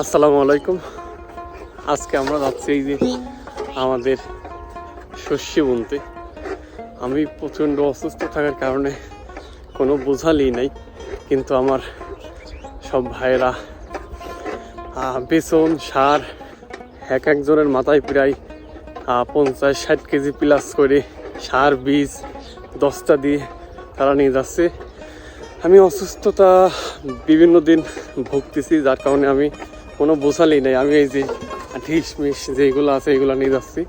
আসসালামু আলাইকুম। আজকে আমরা যাচ্ছি এই যে আমাদের শস্য বুনতে। আমি প্রচণ্ড অসুস্থ থাকার কারণে কোনো বোঝালি নাই, কিন্তু আমার সব ভাইয়েরা বেসন সার এক একজনের মাথায় প্রায় 50-60 কেজি প্লাস করে সার বীজ 10টা দিয়ে তারা নিয়ে যাচ্ছে। আমি অসুস্থতা বিভিন্ন দিন ভুগতেছি, যার কারণে আমি কোনো বোঝালি নাই। আমি এই যে ঢিসমিস যেগুলো আছে এগুলো নিয়ে যাচ্ছি।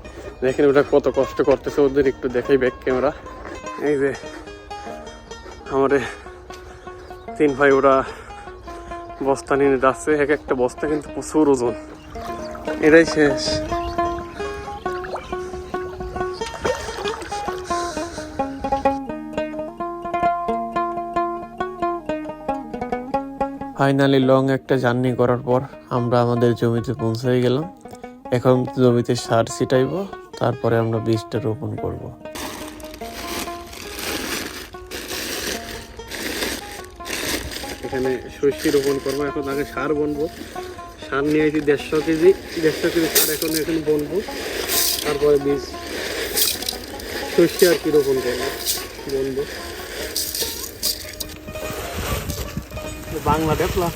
দেখেন ওটা কত কষ্ট করতেছে, ওদের একটু দেখাই ব্যাক ক্যামেরা। এই যে আমার 3 ভাই ওরা বস্তা নিয়ে যাচ্ছে, এক একটা বস্তা কিন্তু প্রচুর ওজন। এটাই শেষ। ফাইনালি লং একটা জার্নি করার পর আমরা আমাদের জমিতে পৌঁছে গেলাম। এখন জমিতে সার ছিটাইব, তারপরে আমরা বীজটা রোপণ করব। এখানে শস্য রোপণ করবো। এখন আগে সার বুনবো। সার নিয়ে আসি 150 কেজি সার এখন বুনবো, তারপরে বীজ শস্য আর কি রোপণ করবো, বুনবো। বাংলা দেখলা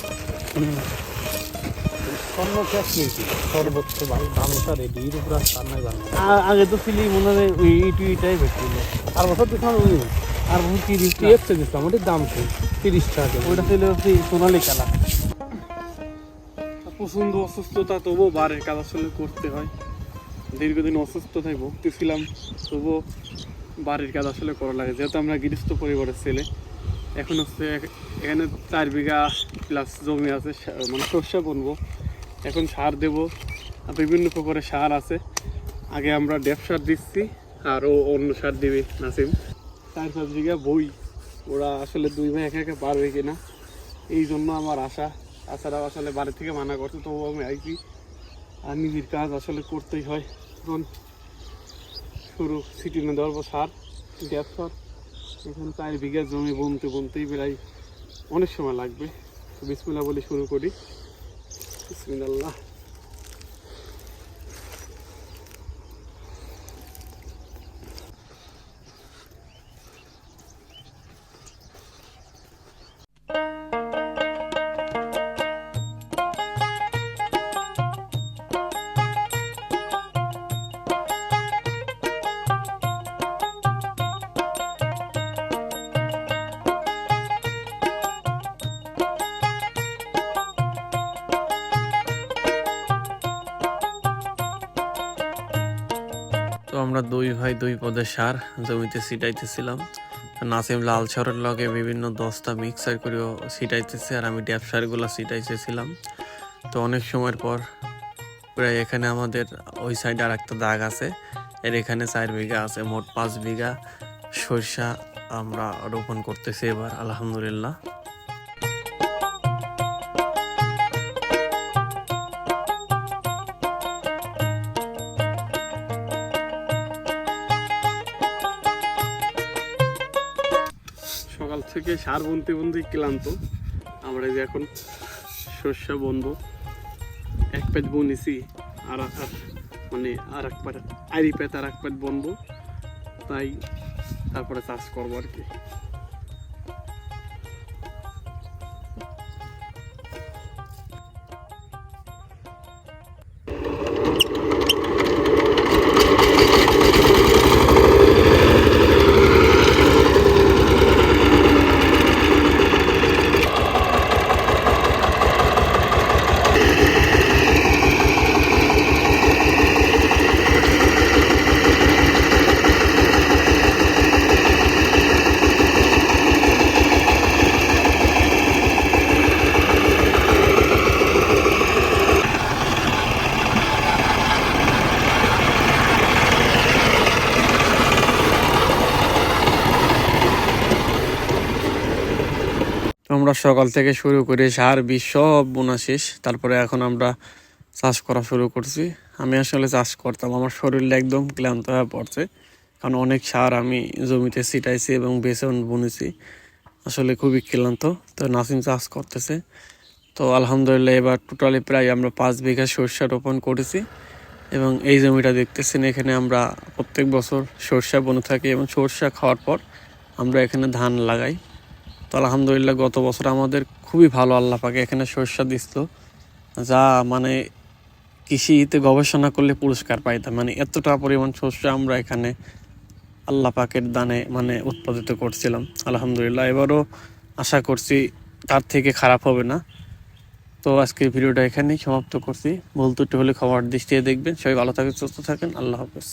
সর্বোচ্চ ধানটা রেডি পুরো সার আগে তো ছিলি মনে হয় ওই ইটাই ভেটছিল। আর বছর দেখলাম ওই আর 30 দিচ্ছিলাম, ওটার দাম ছিল 30 টাকা। ওইটা ছিল সোনালি কালার। প্রচন্ড অসুস্থতা, তবুও বাড়ির কাজ আসলে করতে হয়। দীর্ঘদিন অসুস্থতায় ভুগতেছিলাম, তবুও বাড়ির কাজ আসলে করা লাগে, যেহেতু আমরা গৃহস্থ পরিবারের ছেলে। এখন হচ্ছে এখানে 4 বিঘা প্লাস জমি আছে, মানে শস্য বুনবো। এখন সার দেব, বিভিন্ন প্রকারের সার আছে। আগে আমরা ডেপ সার দিচ্ছি, আরও অন্য সার দিবে নাসিম। 4-5 বিঘা বই, ওরা আসলে 2 ভাই একা একা পারবে কিনা, এই জন্য আমার আশা। তাছাড়াও আসলে বাড়ি থেকে মানা করছে, তবু আমি আইছি। আর নিজের কাজ আসলে করতেই হয়। এখন শুরু ছিটিয়ে দেওয়ার পর সার, ডেপ সার। এখন 4 বিঘা জমি বুনতেই প্রায় অনেক সময় লাগবে। বিসমিল্লাহ বলে শুরু করি। বিসমিল্লাহ। তো আমরা 2 ভাই 2 পদের সার জমিতে ছিটাইতেছিলাম। নাসিম লাল সারের লগে বিভিন্ন দস্তা মিক্সার করেও ছিটাইতেছে, আর আমি ড্যাপ সারগুলো ছিটাইতেছিলাম। তো অনেক সময়ের পর প্রায় এখানে আমাদের ওই সাইডে আর একটা দাগ আছে, এর এখানে 4 বিঘা আছে, মোট 5 বিঘা সরষা আমরা রোপণ করতেছি এবার, আলহামদুলিল্লাহ। সকাল থেকে সার বুনতে ক্লান্ত। আমরা যে এখন শস্য বুনবো, এক পেট বুনেছি, আর এক পাট আড়ি পেট আর এক পেট বুনবো, তাই তারপরে চাষ করবো আর কি। আমরা সকাল থেকে শুরু করে সার বীজ সব বোনা শেষ, তারপরে এখন আমরা চাষ করা শুরু করছি। আমি আসলে চাষ করতাম, আমার শরীরটা একদম ক্লান্ত হয়ে পড়ছে, কারণ অনেক সার আমি জমিতে ছিটাইছি এবং বেসন বুনেছি। আসলে খুবই ক্লান্ত। তো নাসিম চাষ করতেছে, তো আলহামদুলিল্লাহ এবার টোটালি প্রায় আমরা 5 বিঘা সরষা রোপণ করেছি এবং এই জমিটা দেখতেছেন এখানে আমরা প্রত্যেক বছর সরষা বনে থাকি এবং সরষা খাওয়ার পর আমরা এখানে ধান লাগাই। তো আলহামদুলিল্লাহ গত বছর আমাদের খুবই ভালো আল্লাহ পাকে এখানে সরষা দিছিল, যা মানে কৃষিতে গবেষণা করলে পুরস্কার পাইতাম, মানে এতটা পরিমাণ সরষা আমরা এখানে আল্লাহ পাকের দানে মানে উৎপাদিত করছিলাম। আলহামদুলিল্লাহ এবারও আশা করছি তার থেকে খারাপ হবে না। তো আজকের ভিডিওটা এখানেই সমাপ্ত করছি। ভুল ত্রুটি হলে ক্ষমার দৃষ্টিতে দেখবেন। সবাই ভালো থাকেন, সুস্থ থাকেন। আল্লাহ হাফেজ।